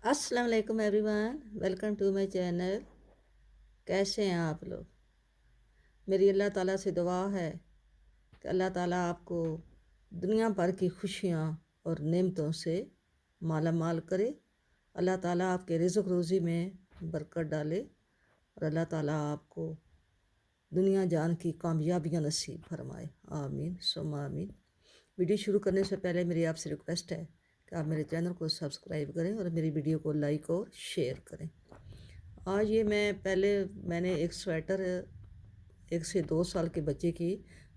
अस्सलाम वालेकुम everyone, welcome to my channel. कैसे हैं आप लोग? मेरी अल्लाह ताला से दुआ है कि अल्लाह ताला आपको दुनिया भर की खुशियाँ और नेमतों से माला माल करे। अल्लाह ताला आपके रिज़्क़ रोज़ी में बरकत डाले और अल्लाह ताला आपको दुनिया जान की कामयाबियाँ नसीब फरमाए। आमीन सुम्मा आमीन। वीडियो शुरू करने से पहले मेरी आपसे रिक्वेस्ट है कि आप मेरे चैनल को सब्सक्राइब करें और मेरी वीडियो को लाइक और शेयर करें। आज ये मैंने एक स्वेटर 1 से 2 साल के बच्चे की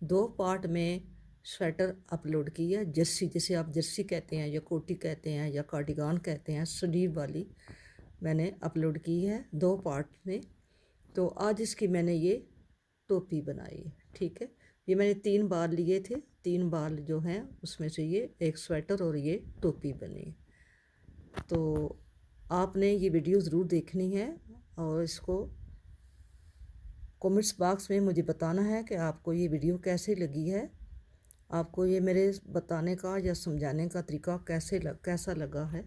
2 पार्ट में स्वेटर अपलोड की है। जर्सी, जिसे आप जर्सी कहते हैं या कोटी कहते हैं या कार्डिगान कहते हैं, स्लीव वाली मैंने अपलोड की है 2 पार्ट में। तो आज इसकी मैंने ये टोपी बनाई है। ठीक है, ये मैंने 3 बाल लिए थे, 3 बाल जो हैं उसमें से ये एक स्वेटर और ये टोपी बनी है। तो आपने ये वीडियो ज़रूर देखनी है और इसको कमेंट्स बॉक्स में मुझे बताना है कि आपको ये वीडियो कैसे लगी है। आपको ये मेरे बताने का या समझाने का तरीका कैसा लगा है।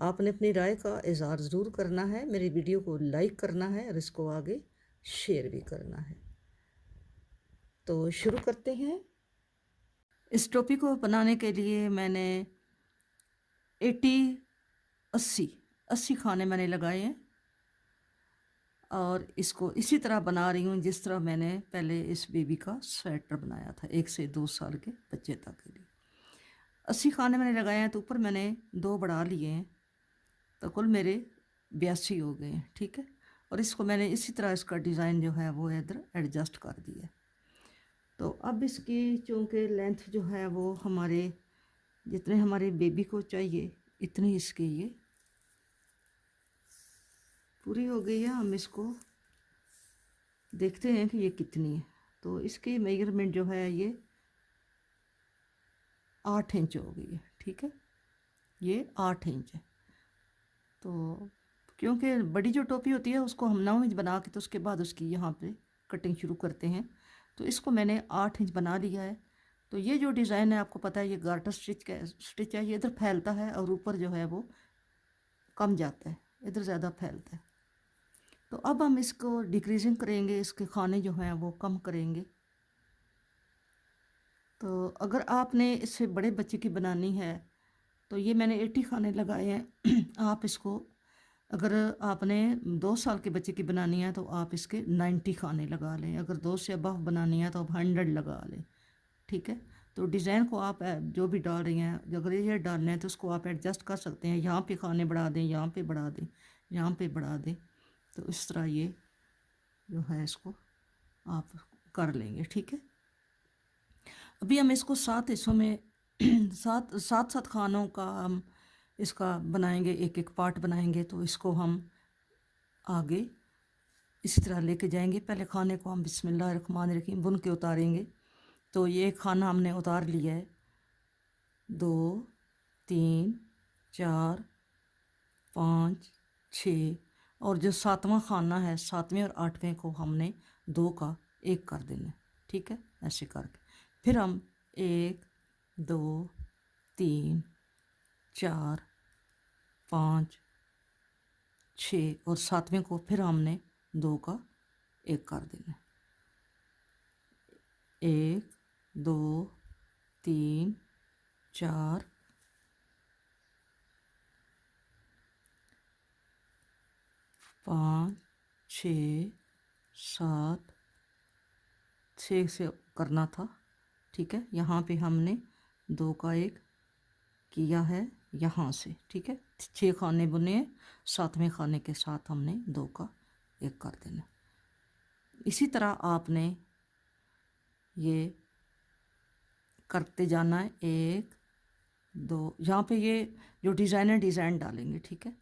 आपने अपनी राय का इज़हार ज़रूर करना है, मेरी वीडियो को लाइक करना है और इसको आगे शेयर भी करना है। तो शुरू करते हैं। इस टोपी को बनाने के लिए मैंने 80 80 खाने मैंने लगाए हैं और इसको इसी तरह बना रही हूँ जिस तरह मैंने पहले इस बेबी का स्वेटर बनाया था 1 से 2 साल के बच्चे तक के लिए। 80 खाने मैंने लगाए हैं तो ऊपर मैंने 2 बढ़ा लिए हैं, तो कुल मेरे 82 हो गए हैं। ठीक है, और इसको मैंने इसी तरह इसका डिज़ाइन जो है वो इधर एडजस्ट कर दिया है। तो अब इसकी चूँकि लेंथ जो है वो जितने हमारे बेबी को चाहिए इतनी इसकी ये पूरी हो गई है। हम इसको देखते हैं कि ये कितनी है। तो इसकी मेजरमेंट जो है ये 8 इंच हो गई है। ठीक है, ये 8 इंच है। तो क्योंकि बड़ी जो टोपी होती है उसको हम 9 इंच बना के तो उसके बाद उसकी यहाँ पे कटिंग शुरू करते हैं। तो इसको मैंने 8 इंच बना लिया है। तो ये जो डिज़ाइन है आपको पता है ये गार्टर स्टिच है। ये इधर फैलता है और ऊपर जो है वो कम जाता है, इधर ज़्यादा फैलता है। तो अब हम इसको डिक्रीजिंग करेंगे, इसके खाने जो हैं वो कम करेंगे। तो अगर आपने इससे बड़े बच्चे की बनानी है तो ये मैंने 80 खाने लगाए हैं। आप इसको अगर आपने 2 साल के बच्चे की बनानी है तो आप इसके 90 खाने लगा लें। अगर 2 से अबव बनानी है तो आप 100 लगा लें। ठीक है, तो डिज़ाइन को आप जो भी डाल रही हैं, अगर ये डालना है तो उसको आप एडजस्ट कर सकते हैं। यहाँ पे खाने बढ़ा दें, यहाँ पे बढ़ा दें, यहाँ पे बढ़ा दें। तो इस तरह ये जो है इसको आप कर लेंगे। ठीक है, अभी हम इसको 7 हिस्सों में सात सात सात खानों का हम इसका बनाएंगे, एक एक पार्ट बनाएंगे। तो इसको हम आगे इसी तरह लेके जाएंगे। पहले खाने को हम बिस्मिल्लाहिर्रहमानिर्रहीम बुन के उतारेंगे। तो ये खाना हमने उतार लिया है, 2 3 4 5 6, और जो 7वां खाना है 7वें और 8वें को हमने 2 का 1 कर देना। ठीक है, ऐसे करके फिर हम 1 2 3 4 5 6 और 7वें को फिर हमने 2 का 1 कर देना। 1 2 3 4 5 6 7, 6 से करना था। ठीक है, यहाँ पे हमने 2 का 1 किया है यहाँ से। ठीक है, 6 खाने बुने हैं, 7वें खाने के साथ हमने 2 का 1 कर देना। इसी तरह आपने ये करते जाना है। 1 2, यहाँ पे ये जो डिज़ाइन है डिज़ाइन डालेंगे। ठीक है,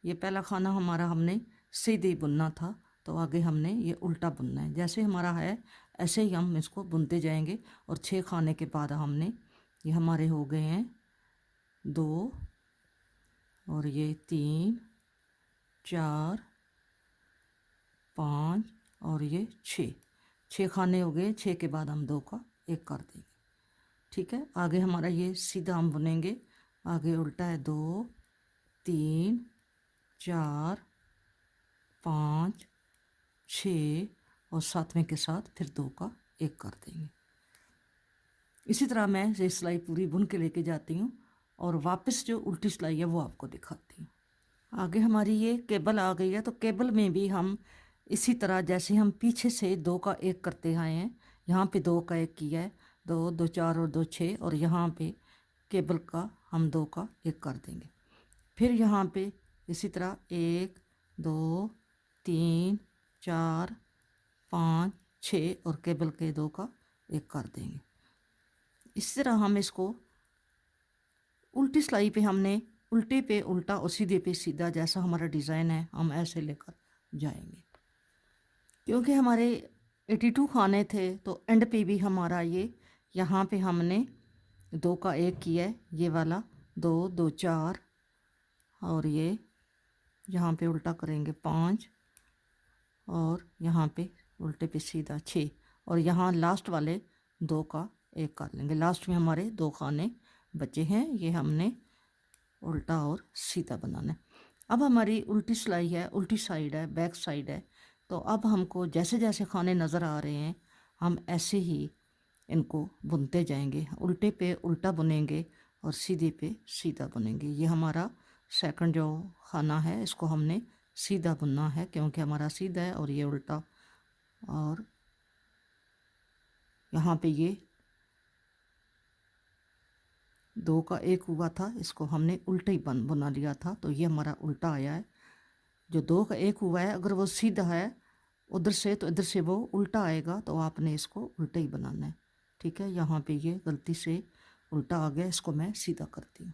ये पहला खाना हमारा हमने सीधे बुनना था, तो आगे हमने ये उल्टा बुनना है। जैसे हमारा है ऐसे ही हम इसको बुनते जाएंगे। और 6 खाने के बाद हमने ये हमारे हो गए हैं 2 और ये 3 4 5 और ये 6 खाने हो गए। 6 के बाद हम 2 का 1 कर देंगे। ठीक है, आगे हमारा ये सीधा हम बुनेंगे। आगे उल्टा है 2 3 4 5 6 और 7वें के साथ फिर 2 का 1 कर देंगे। इसी तरह मैं ये सिलाई पूरी बुन के लेके जाती हूँ और वापस जो उल्टी सिलाई है वो आपको दिखाती हूँ। आगे हमारी ये केबल आ गई है, तो केबल में भी हम इसी तरह जैसे हम पीछे से 2 का 1 करते आए हैं, यहाँ पे 2 का 1 किया है, 2 2 4 और 2 6, और यहाँ पे केबल का हम 2 का 1 कर देंगे। फिर यहाँ पे इसी तरह 1 2 3 4 5 6 और केबल के 2 का 1 कर देंगे। इस तरह हम इसको उल्टी सिलाई पे हमने उल्टे पे उल्टा और सीधे पे सीधा जैसा हमारा डिज़ाइन है हम ऐसे लेकर जाएंगे। क्योंकि हमारे 82 खाने थे तो एंड पे भी हमारा ये यहाँ पे हमने 2 का 1 किया है, ये वाला 2 2 4, और ये यहाँ पे उल्टा करेंगे 5, और यहाँ पे उल्टे पे सीधा 6, और यहाँ लास्ट वाले 2 का 1 कर लेंगे। लास्ट में हमारे 2 खाने बचे हैं, ये हमने उल्टा और सीधा बनाना है। अब हमारी उल्टी सिलाई है, उल्टी साइड है, बैक साइड है, तो अब हमको जैसे जैसे खाने नज़र आ रहे हैं हम ऐसे ही इनको बुनते जाएंगे। उल्टे पे उल्टा बुनेंगे और सीधे पे सीधा बुनेंगे। ये हमारा सेकंड जो खाना है इसको हमने सीधा बुनना है क्योंकि हमारा सीधा है, और ये उल्टा, और यहाँ पे ये 2 का 1 हुआ था, इसको हमने उल्टा ही बुना लिया था, तो ये हमारा उल्टा आया है। जो 2 का 1 हुआ है अगर वो सीधा है उधर से तो इधर से वो उल्टा आएगा, तो आपने इसको उल्टा ही बनाना है। ठीक है, यहाँ पे ये गलती से उल्टा आ गया, इसको मैं सीधा करती हूँ।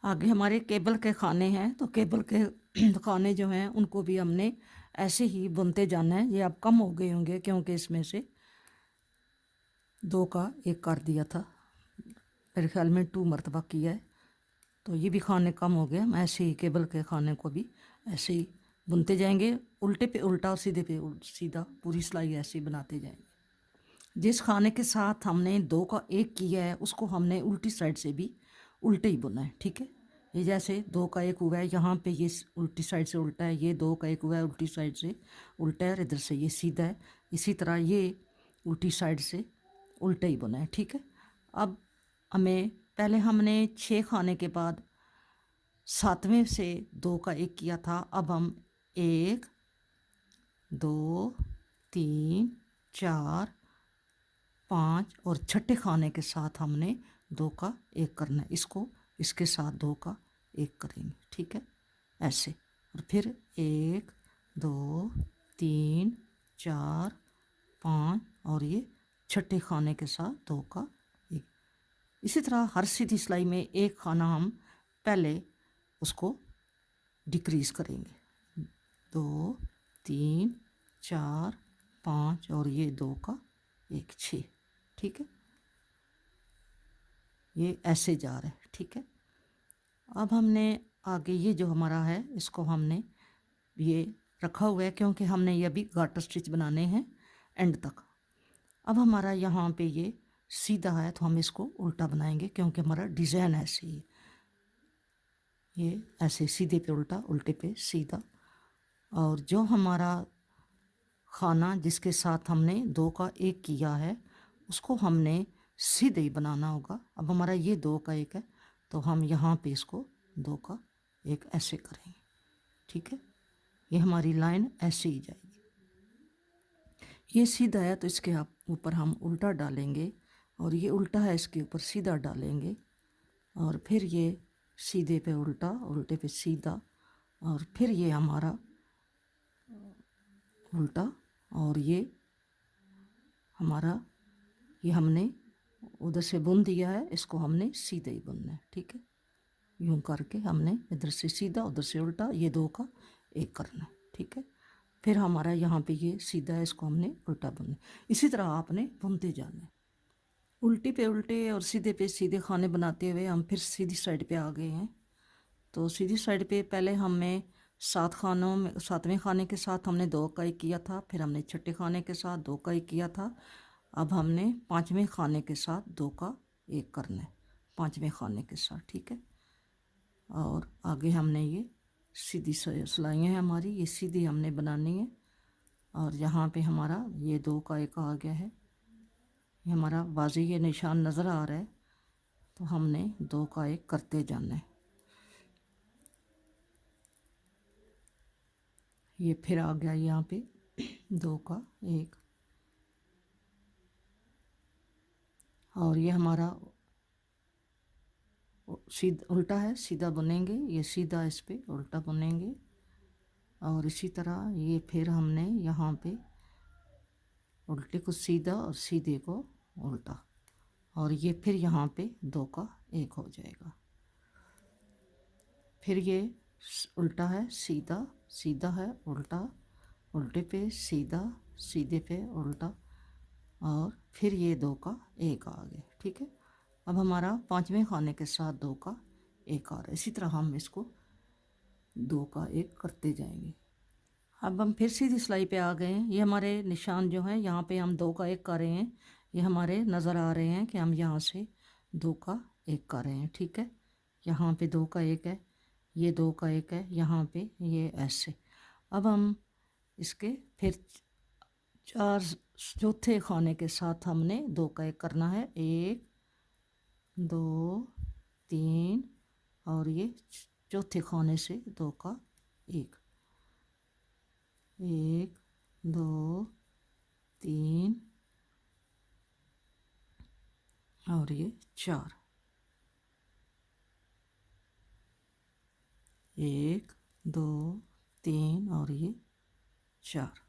आगे हमारे केबल के खाने हैं, तो केबल के खाने जो हैं उनको भी हमने ऐसे ही बुनते जाना है। ये अब कम हो गए होंगे क्योंकि इसमें से 2 का 1 कर दिया था, मेरे ख्याल में 2 मरतबा किया है, तो ये भी खाने कम हो गए। हम ऐसे ही केबल के खाने को भी ऐसे ही बुनते जाएंगे, उल्टे पे उल्टा और सीधे पे सीधा, पूरी सिलाई ऐसे ही बनाते जाएंगे। जिस खाने के साथ हमने 2 का 1 किया है उसको हमने उल्टी साइड से भी उल्टे ही बुना है। ठीक है, ये जैसे 2 का 1 हुआ है, यहाँ पे ये उल्टी साइड से उल्टा है, ये 2 का 1 हुआ है उल्टी साइड से उल्टा है, और इधर से ये सीधा है। इसी तरह ये उल्टी साइड से उल्टा ही बुना है। ठीक है, अब हमें पहले हमने 6 खाने के बाद 7वें से 2 का 1 किया था, अब हम 1 2 3 4 5 और छठे खाने के साथ हमने 2 का 1 करना है। इसको इसके साथ 2 का 1 करेंगे। ठीक है, ऐसे, और फिर 1 2 3 4 5 और ये छठे खाने के साथ 2 का 1। इसी तरह हर सीधी सिलाई में एक खाना हम पहले उसको डिक्रीज़ करेंगे, 2 3 4 5 और ये 2 का 1 6। ठीक है, ये ऐसे जा रहा है। ठीक है, अब हमने आगे ये जो हमारा है इसको हमने ये रखा हुआ है क्योंकि हमने ये अभी गाटर स्टिच बनाने हैं एंड तक। अब हमारा यहाँ पे ये सीधा है तो हम इसको उल्टा बनाएंगे क्योंकि हमारा डिज़ाइन ऐसे ही है, ये ऐसे सीधे पे उल्टा, उल्टे पे सीधा। और जो हमारा खाना जिसके साथ हमने 2 का 1 किया है उसको हमने सीधे ही बनाना होगा। अब हमारा ये 2 का 1 है तो हम यहाँ पे इसको 2 का 1 ऐसे करेंगे। ठीक है, ये हमारी लाइन ऐसे ही जाएगी। ये सीधा है तो इसके ऊपर हम उल्टा डालेंगे, और ये उल्टा है इसके ऊपर सीधा डालेंगे, और फिर ये सीधे पे उल्टा, उल्टे पे सीधा, और फिर ये हमारा उल्टा, और ये हमारा ये हमने उधर से बुन दिया है, इसको हमने सीधे ही बुनना है। ठीक है, यूं करके हमने इधर से सीधा उधर से उल्टा ये 2 का 1 करना है। ठीक है, फिर हमारा यहाँ पे ये सीधा है, इसको हमने उल्टा बुनना। इसी तरह आपने बुनते जाना है। उल्टे पे उल्टे और सीधे पे सीधे खाने बनाते हुए हम फिर सीधी साइड पे आ गए हैं। तो सीधी साइड पे पहले हमें 7 खानों में 7वें खाने के साथ हमने 2 का 1 किया था, फिर हमने छठे खाने के साथ 2 का 1 किया था। अब हमने 5वें खाने के साथ 2 का 1 करना है, 5वें खाने के साथ। ठीक है, और आगे हमने ये सीधी सिलाइयाँ हैं हमारी, ये सीधी हमने बनानी है। और यहाँ पे हमारा ये 2 का 1 आ गया है, ये हमारा वाज़ेह ये निशान नज़र आ रहा है, तो हमने 2 का 1 करते जाना है। ये फिर आ गया यहाँ पे 2 का 1, और ये हमारा सीधा उल्टा है, सीधा बुनेंगे, ये सीधा इस पे उल्टा बुनेंगे। और इसी तरह ये फिर हमने यहाँ पे उल्टे को सीधा और सीधे को उल्टा, और ये फिर यहाँ पे 2 का 1 हो जाएगा। फिर ये उल्टा है, सीधा, सीधा है, उल्टा, उल्टे पे सीधा, सीधे पे उल्टा, और फिर ये 2 का 1 आ गया। ठीक है, अब हमारा 5वें खाने के साथ 2 का 1 आ रहा है। इसी तरह हम इसको 2 का 1 करते जाएंगे। अब हम फिर सीधी सिलाई पे आ गए हैं। ये हमारे निशान जो हैं, यहाँ पे हम 2 का 1 कर रहे हैं, ये हमारे नज़र आ रहे हैं कि हम यहाँ से 2 का 1 कर रहे हैं। ठीक है, यहाँ पे 2 का 1 है, ये 2 का 1 है, यहाँ पे ये ऐसे। अब हम इसके फिर 4 चौथे खाने के साथ हमने 2 का 1 करना है। 1 2 3, और ये चौथे खाने से 2 का 1, 1 2 3, और ये 4, 1 2 3, और ये 4।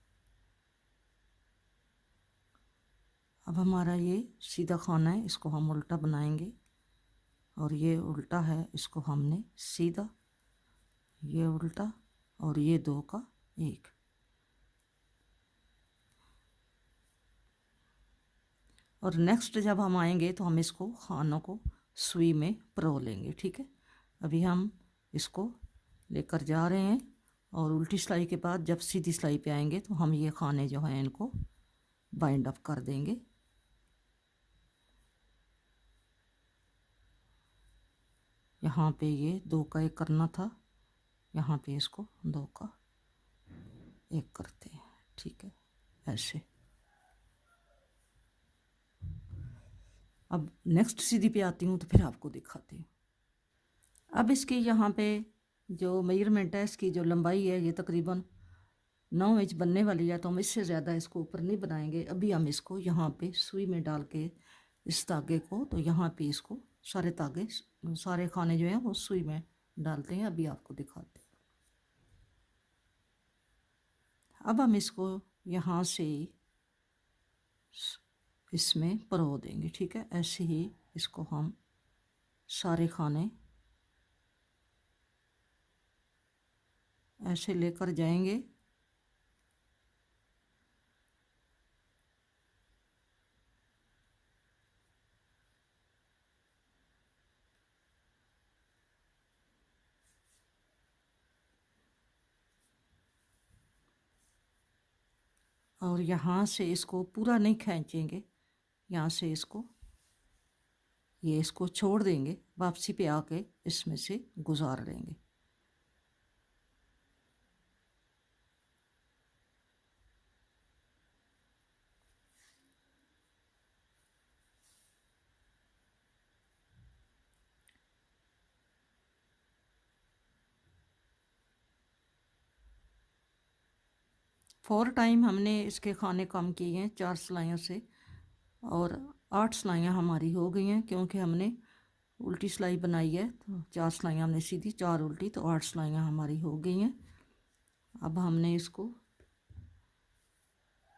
अब हमारा ये सीधा खाना है, इसको हम उल्टा बनाएंगे, और ये उल्टा है, इसको हमने सीधा, ये उल्टा, और ये 2 का 1। और नेक्स्ट जब हम आएंगे तो हम इसको खानों को सुई में परो लेंगे। ठीक है, अभी हम इसको लेकर जा रहे हैं, और उल्टी सिलाई के बाद जब सीधी सिलाई पे आएंगे तो हम ये खाने जो हैं इनको बाइंड अप कर देंगे। यहाँ पे ये 2 का 1 करना था, यहाँ पे इसको 2 का 1 करते हैं। ठीक है, ऐसे। अब नेक्स्ट सीधी पे आती हूँ तो फिर आपको दिखाती हूँ। अब इसकी यहाँ पे जो मेजरमेंट है, इसकी जो लंबाई है, ये तकरीबन 9 इंच बनने वाली है, तो हम इससे ज़्यादा इसको ऊपर नहीं बनाएंगे। अभी हम इसको यहाँ पे सुई में डाल के इस धागे को, तो यहाँ पे इसको सारे धागे, सारे खाने जो हैं वो सुई में डालते हैं। अभी आपको दिखाते हैं। अब हम इसको यहाँ से इसमें परो देंगे। ठीक है, ऐसे ही इसको हम सारे खाने ऐसे लेकर जाएंगे। और यहाँ से इसको पूरा नहीं खींचेंगे, यहाँ से इसको ये इसको छोड़ देंगे, वापसी पे आके इसमें से गुजार लेंगे। फोर टाइम हमने इसके खाने कम किए हैं 4 सिलाइयों से, और 8 सिलाइयाँ हमारी हो गई हैं, क्योंकि हमने उल्टी सिलाई बनाई है। तो 4 सिलाइयाँ हमने सीधी, 4 उल्टी, तो 8 सिलाइयाँ हमारी हो गई हैं। अब हमने इसको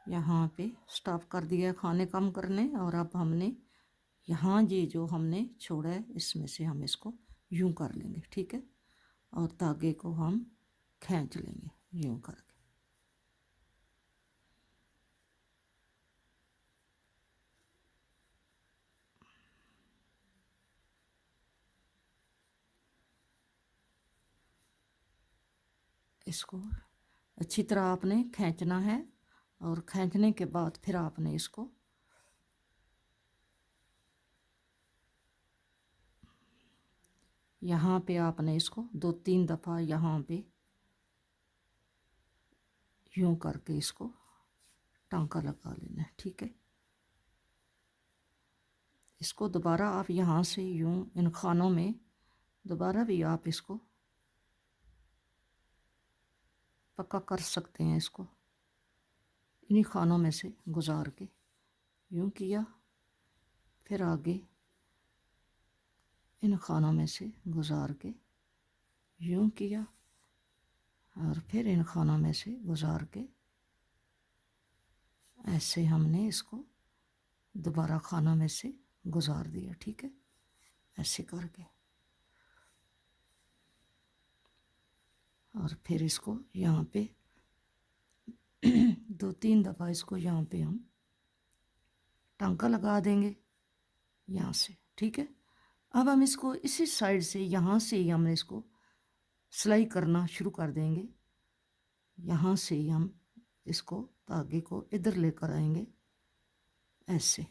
यहाँ पे स्टॉप कर दिया खाने कम करने, और अब हमने यहाँ ये जो हमने छोड़ा है इसमें से हम इसको यूं कर लेंगे। ठीक है, और धागे को हम खींच लेंगे यूं करके। इसको अच्छी तरह आपने खींचना है, और खींचने के बाद फिर आपने इसको यहाँ पे आपने इसको 2-3 दफ़ा यहाँ पे यूं करके इसको टांका लगा लेना है। ठीक है, इसको दोबारा आप यहाँ से यूं इन खानों में दोबारा भी आप इसको पक्का कर सकते हैं। इसको इन्हीं खानों में से गुजार के यूं किया, फिर आगे इन खानों में से गुजार के यूं किया, और फिर इन खानों में से गुजार के ऐसे हमने इसको दोबारा खानों में से गुजार दिया। ठीक है, ऐसे करके, और फिर इसको यहाँ पे 2-3 दफ़ा इसको यहाँ पे हम टांका लगा देंगे यहाँ से। ठीक है, अब हम इसको इसी साइड से यहाँ से ही हम इसको सिलाई करना शुरू कर देंगे। यहाँ से ही हम इसको धागे को इधर लेकर आएंगे, ऐसे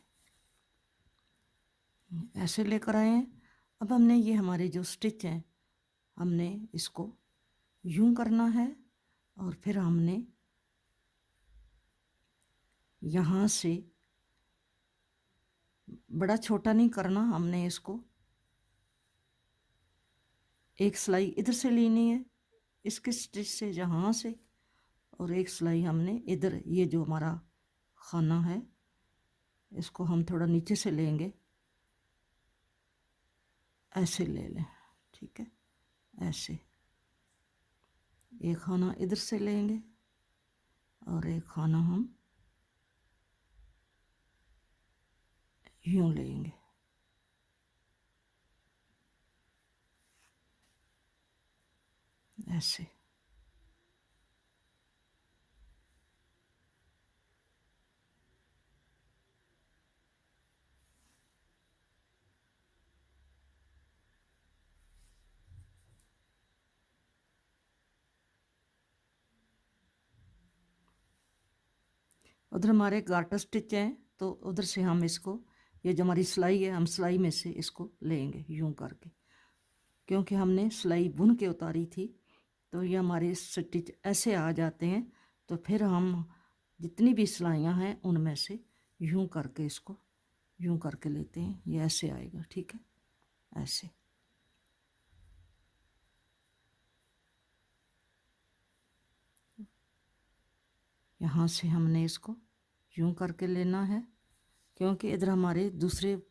ऐसे लेकर आए हैं। अब हमने ये हमारे जो स्टिच हैं हमने इसको यूं करना है, और फिर हमने यहाँ से बड़ा छोटा नहीं करना, हमने इसको एक सिलाई इधर से लेनी है इसके स्टिच से यहाँ से, और एक सिलाई हमने इधर, ये जो हमारा खाना है इसको हम थोड़ा नीचे से लेंगे, ऐसे ले लें। ठीक है, ऐसे एक खाना इधर से लेंगे और एक खाना हम यूं लेंगे, ऐसे। उधर हमारे गार्टर स्टिच हैं, तो उधर से हम इसको, ये जो हमारी सिलाई है हम सिलाई में से इसको लेंगे यूं करके, क्योंकि हमने सिलाई बुन के उतारी थी तो ये हमारे स्टिच ऐसे आ जाते हैं। तो फिर हम जितनी भी सिलाइयाँ हैं उनमें से यूं करके इसको यूं करके लेते हैं, ये ऐसे आएगा। ठीक है, ऐसे। यहाँ से हमने इसको यूं करके लेना है, क्योंकि इधर हमारे दूसरे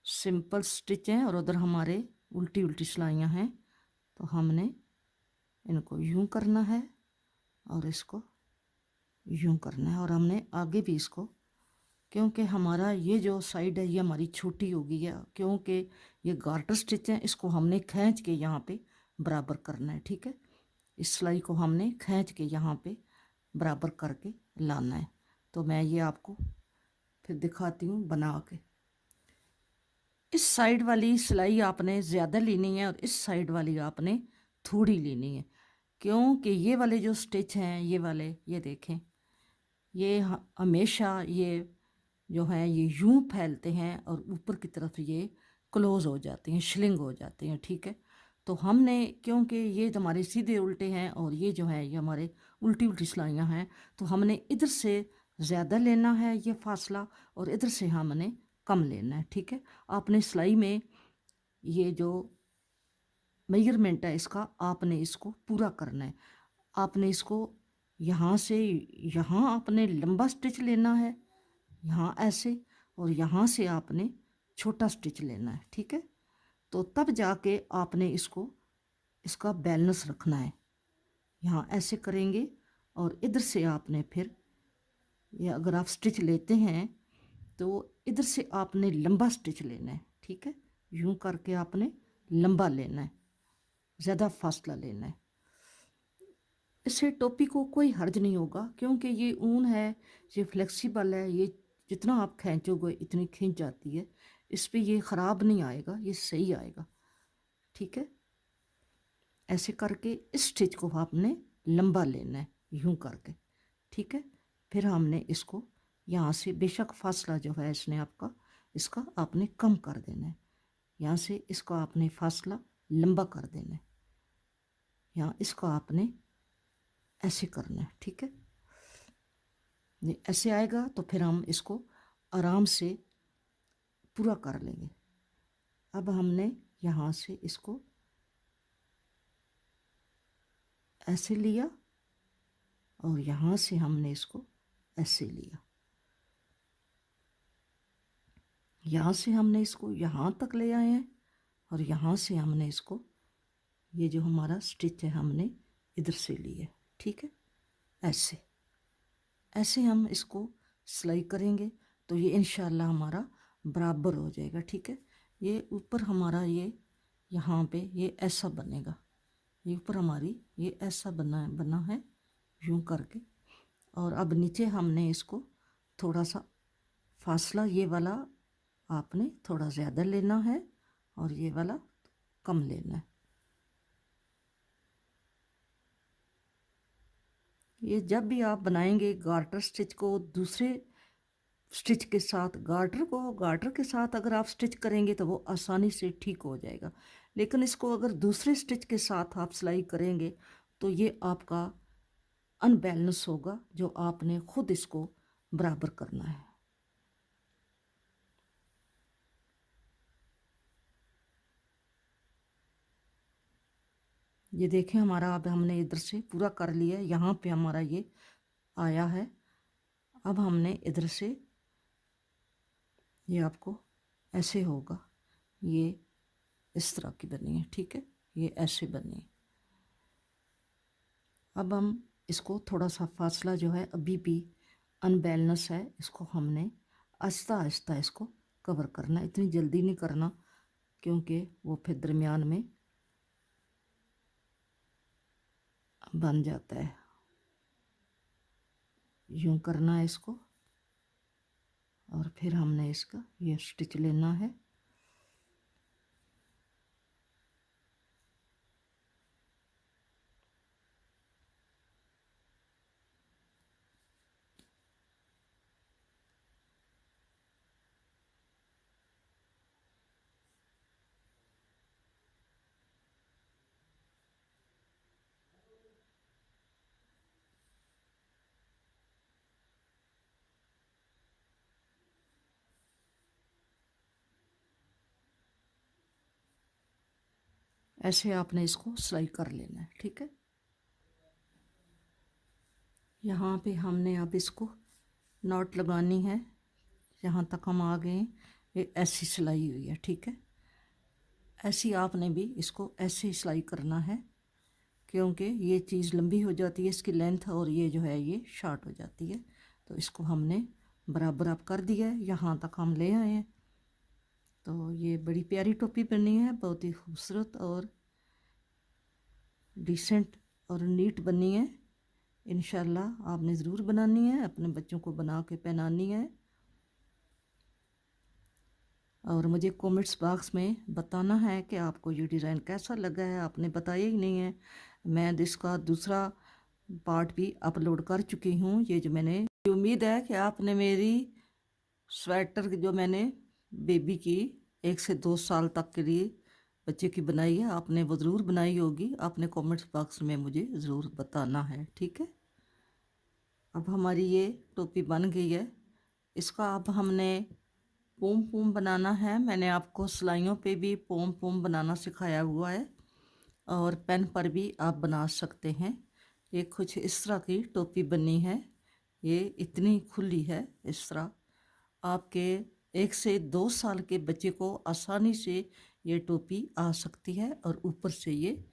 सिंपल स्टिच हैं और उधर हमारे उल्टी उल्टी सिलाइयाँ हैं, तो हमने इनको यूं करना है और इसको यूं करना है। और हमने आगे भी इसको, क्योंकि हमारा ये जो साइड है ये हमारी छोटी हो गई है, क्योंकि ये गार्टर स्टिच है, इसको हमने खींच के यहाँ पे बराबर करना है। ठीक है, इस सिलाई को हमने खींच के यहाँ पे बराबर करके लाना है। तो मैं ये आपको फिर दिखाती हूँ बना के। इस साइड वाली सिलाई आपने ज़्यादा लेनी है और इस साइड वाली आपने थोड़ी लेनी है, क्योंकि ये वाले जो स्टिच हैं ये वाले, ये देखें, ये हमेशा ये जो है ये यूं फैलते हैं और ऊपर की तरफ ये क्लोज हो जाते हैं, श्लिंग हो जाते हैं। ठीक है, तो हमने, क्योंकि ये तो हमारे सीधे उल्टे हैं और ये जो है ये हमारे उल्टी उल्टी सिलाइयाँ हैं, तो हमने इधर से ज़्यादा लेना है ये फासला और इधर से हमने कम लेना है। ठीक है, आपने सिलाई में ये जो मेजरमेंट है इसका आपने इसको पूरा करना है। आपने इसको यहाँ से यहाँ आपने लंबा स्टिच लेना है, यहाँ ऐसे, और यहाँ से आपने छोटा स्टिच लेना है। ठीक है, तो तब जाके आपने इसको, इसका बैलेंस रखना है। यहाँ ऐसे करेंगे और इधर से आपने फिर, ये अगर आप स्टिच लेते हैं तो इधर से आपने लंबा स्टिच लेना है। ठीक है, यूं करके आपने लंबा लेना है, ज़्यादा फासला लेना है। इससे टोपी को कोई हर्ज नहीं होगा, क्योंकि ये ऊन है, ये फ्लेक्सिबल है, ये जितना आप खींचोगे इतनी खींच जाती है, इस पर ये ख़राब नहीं आएगा, ये सही आएगा। ठीक है, ऐसे करके इस स्टिच को आपने लंबा लेना है यूं करके। ठीक है, फिर हमने इसको यहाँ से बेशक फासला जो है इसने आपका, इसका आपने कम कर देना है, यहाँ से इसको आपने फासला लंबा कर देना है, यहाँ इसको आपने ऐसे करना है। ठीक है, ये ऐसे आएगा तो फिर हम इसको आराम से पूरा कर लेंगे। अब हमने यहाँ से इसको ऐसे लिया और यहाँ से हमने इसको ऐसे लिया, यहाँ से हमने इसको यहाँ तक ले आए हैं और यहाँ से हमने इसको, ये जो हमारा स्टिच है हमने इधर से लिया है, ठीक है। ऐसे ऐसे हम इसको सिलाई करेंगे तो ये इंशाल्लाह हमारा बराबर हो जाएगा, ठीक है। ये ऊपर हमारा ये यहाँ पे ये ऐसा बनेगा, ये ऊपर हमारी ये ऐसा बना है यूं करके। और अब नीचे हमने इसको थोड़ा सा फासला ये वाला आपने थोड़ा ज़्यादा लेना है और ये वाला कम लेना है। ये जब भी आप बनाएंगे गार्टर स्टिच को दूसरे स्टिच के साथ, गार्टर के साथ अगर आप स्टिच करेंगे तो वो आसानी से ठीक हो जाएगा, लेकिन इसको अगर दूसरे स्टिच के साथ आप सिलाई करेंगे तो ये आपका अनबैलेंस होगा, जो आपने खुद इसको बराबर करना है। ये देखें हमारा अब हमने इधर से पूरा कर लिया, यहाँ पे हमारा ये आया है। अब हमने इधर से ये आपको ऐसे होगा, ये इस तरह की बनी है, ठीक है, ये ऐसे बनी है। अब हम इसको थोड़ा सा फासला जो है अभी भी अनबैलेंस है, इसको हमने आहिस्ता आहिस्ता इसको कवर करना, इतनी जल्दी नहीं करना क्योंकि वो फिर दरमियान में बन जाता है। यूं करना है इसको और फिर हमने इसका ये स्टिच लेना है। ऐसे आपने इसको सिलाई कर लेना है, ठीक है। यहाँ पे हमने अब इसको नॉट लगानी है, यहाँ तक हम आ गए, ये ऐसी सिलाई हुई है, ठीक है। ऐसी आपने भी इसको ऐसे ही सिलाई करना है क्योंकि ये चीज़ लंबी हो जाती है, इसकी लेंथ, और ये जो है ये शॉर्ट हो जाती है। तो इसको हमने बराबर आप कर दिया है, यहाँ तक हम ले आए हैं। तो ये बड़ी प्यारी टोपी बनी है, बहुत ही खूबसूरत और डिसेंट और नीट बनी है। इंशाल्लाह आपने ज़रूर बनानी है, अपने बच्चों को बना के पहनानी है और मुझे कमेंट्स बॉक्स में बताना है कि आपको ये डिज़ाइन कैसा लगा है। आपने बताया ही नहीं है, मैं इसका दूसरा पार्ट भी अपलोड कर चुकी हूँ। ये जो मैंने, उम्मीद है कि आपने मेरी स्वेटर जो मैंने बेबी की 1 से 2 साल तक के लिए बच्चे की बनाई है, आपने वो ज़रूर बनाई होगी। आपने कमेंट्स बॉक्स में मुझे ज़रूर बताना है, ठीक है। अब हमारी ये टोपी बन गई है, इसका अब हमने पोम पोम बनाना है। मैंने आपको सिलाइयों पे भी पोम पोम बनाना सिखाया हुआ है और पेन पर भी आप बना सकते हैं। ये कुछ इस तरह की टोपी बनी है, ये इतनी खुली है, इस तरह आपके 1 से 2 साल के बच्चे को आसानी से ये टोपी आ सकती है। और ऊपर से ये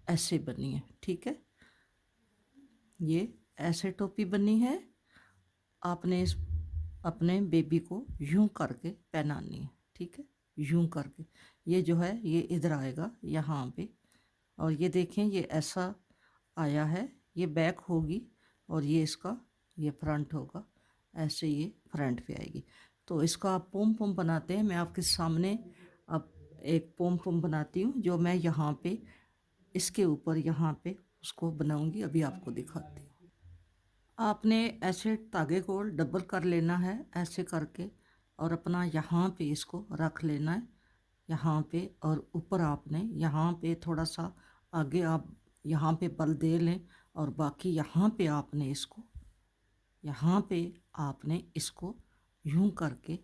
ऐसे बनी है, ठीक है। ये ऐसे टोपी बनी है, आपने इस अपने बेबी को यूं करके पहनानी है, ठीक है, यूं करके। ये जो है ये इधर आएगा यहाँ पे, और ये देखें ये ऐसा आया है, ये बैक होगी और ये इसका ये फ्रंट होगा, ऐसे ये फ्रंट पे आएगी। तो इसका आप पोम पोम बनाते हैं, मैं आपके सामने अब एक पोम पोम बनाती हूँ जो मैं यहाँ पे इसके ऊपर यहाँ पे उसको बनाऊँगी, अभी आपको दिखाती हूँ। आपने ऐसे धागे को डबल कर लेना है ऐसे करके, और अपना यहाँ पे इसको रख लेना है यहाँ पे, और ऊपर आपने यहाँ पे थोड़ा सा आगे आप यहाँ पे बल दे लें और बाकी यहाँ पे आपने इसको यहाँ पे आपने इसको यूं करके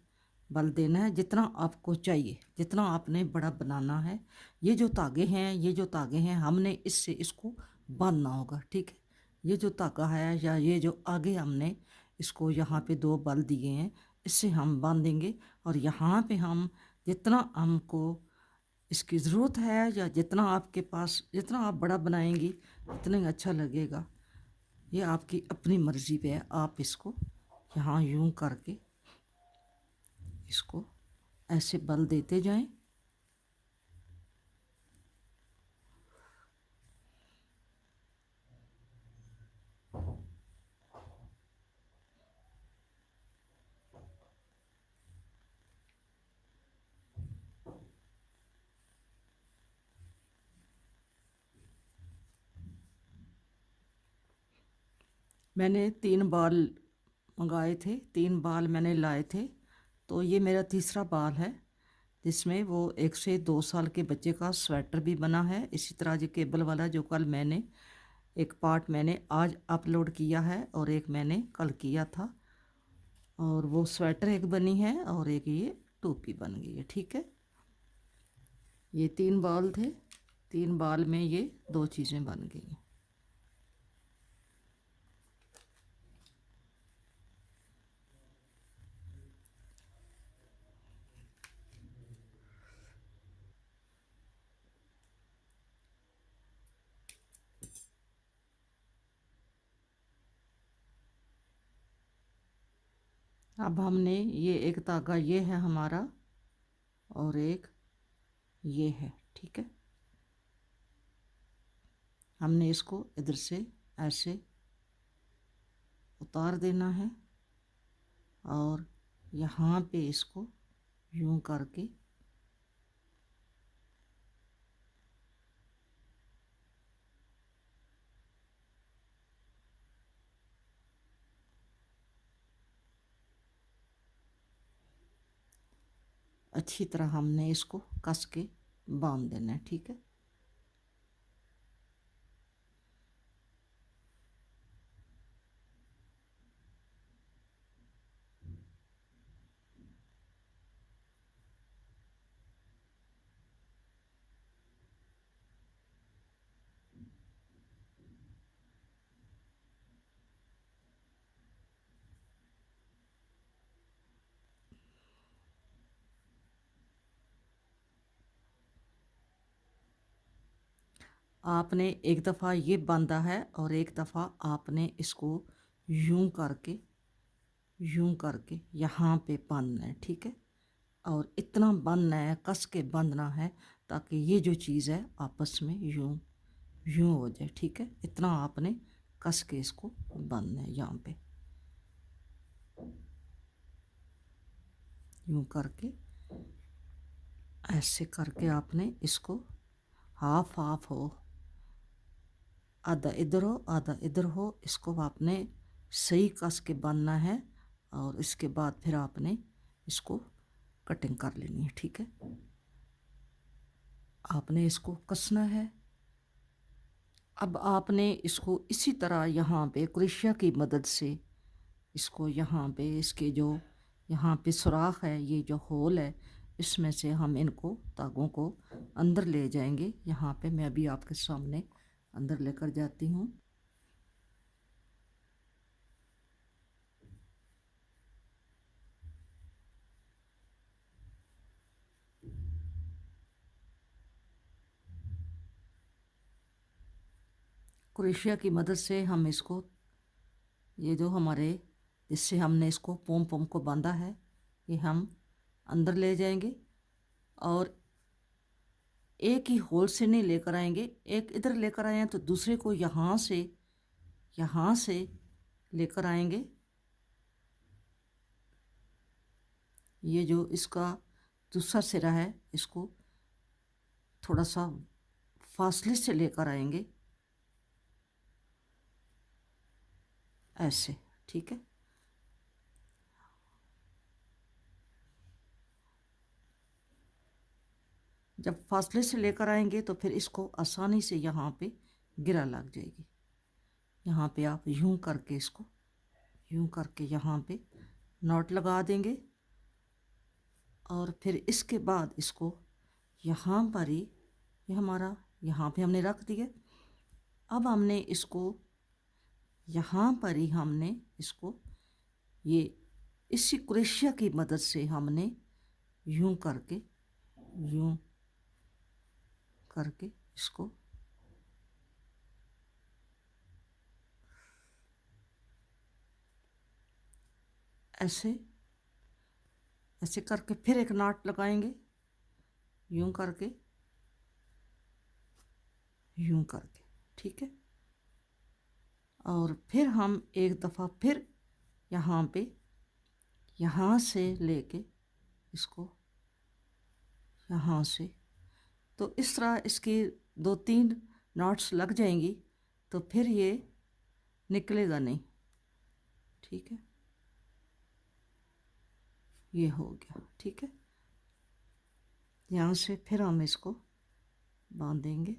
बल देना है जितना आपको चाहिए, जितना आपने बड़ा बनाना है। ये जो तागे हैं, ये जो तागे हैं, हमने इससे इसको बांधना होगा, ठीक है। ये जो तागा है या ये जो आगे हमने इसको यहाँ पे 2 बल दिए हैं, इससे हम बांधेंगे। और यहाँ पे हम जितना हमको इसकी ज़रूरत है या जितना आपके पास, जितना आप बड़ा बनाएंगी उतना ही अच्छा लगेगा। ये आपकी अपनी मर्ज़ी पे है। आप इसको यहाँ यूं करके इसको ऐसे बल देते जाएं। मैंने 3 बाल मंगाए थे, 3 बाल मैंने लाए थे। तो ये मेरा तीसरा बाल है, जिसमें वो 1 से 2 साल के बच्चे का स्वेटर भी बना है। इसी तरह जो केबल वाला जो कल मैंने एक पार्ट मैंने आज अपलोड किया है और एक मैंने कल किया था, और वो स्वेटर एक बनी है और एक ये टोपी बन गई है, ठीक है। ये 3 बाल थे, 3 बाल में ये 2 चीज़ें बन गई हैं। अब हमने ये एक धागा ये है हमारा और एक ये है, ठीक है। हमने इसको इधर से ऐसे उतार देना है और यहाँ पे इसको यूं करके अच्छी तरह हमने इसको कस के बांध देना है, ठीक है। आपने एक दफ़ा ये बांधा है और एक दफ़ा आपने इसको यूं करके यहाँ पे बांधना है, ठीक है। और इतना बांधना है, कस के बांधना है ताकि ये जो चीज़ है आपस में यूं यूं हो जाए, ठीक है। इतना आपने कस के इसको बांधना है। यहाँ पे यूं करके ऐसे करके आपने इसको हाफ हाफ हो, आधा इधर हो आधा इधर हो, इसको आपने सही कस के बांधना है। और इसके बाद फिर आपने इसको कटिंग कर लेनी है, ठीक है। आपने इसको कसना है। अब आपने इसको इसी तरह यहाँ पे क्रोशिया की मदद से इसको यहाँ पे इसके जो यहाँ पे सुराख है, ये जो होल है, इसमें से हम इनको धागों को अंदर ले जाएंगे। यहाँ पे मैं अभी आपके सामने अंदर लेकर जाती हूँ। क्रोशिया की मदद से हम इसको, ये जो हमारे जिससे हमने इसको पोम पोम को बांधा है, ये हम अंदर ले जाएंगे। और एक ही होल से नहीं लेकर आएंगे, एक इधर लेकर आए हैं तो दूसरे को यहाँ से लेकर आएंगे। ये जो इसका दूसरा सिरा है, इसको थोड़ा सा फासले से लेकर आएंगे ऐसे, ठीक है। जब फासले से लेकर आएंगे तो फिर इसको आसानी से यहाँ पे गिरा लग जाएगी। यहाँ पे आप यूं करके इसको यूं करके यहाँ पे नॉट लगा देंगे। और फिर इसके बाद इसको यहाँ पर ही, ये हमारा यहाँ पे हमने रख दिया। अब हमने इसको यहाँ पर ही हमने इसको ये इसी क्रोशिया की मदद से हमने यूं करके इसको ऐसे ऐसे करके फिर एक नॉट लगाएंगे, यूं करके ठीक है। और फिर हम एक दफ़ा फिर यहाँ पे यहाँ से लेके इसको यहाँ से, तो इस तरह इसकी 2-3 नॉट्स लग जाएंगी, तो फिर ये निकलेगा नहीं। ठीक है, ये हो गया। ठीक है, यहाँ से फिर हम इसको बांधेंगे।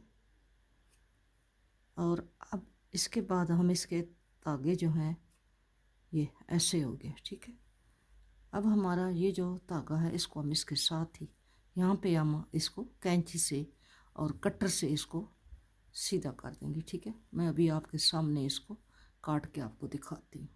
और अब इसके बाद हम इसके धागे जो हैं ये ऐसे हो गए। ठीक है, अब हमारा ये जो धागा है इसको हम इसके साथ ही यहाँ पे हम इसको कैंची से और कटर से इसको सीधा कर देंगे। ठीक है, मैं अभी आपके सामने इसको काट के आपको दिखाती हूँ।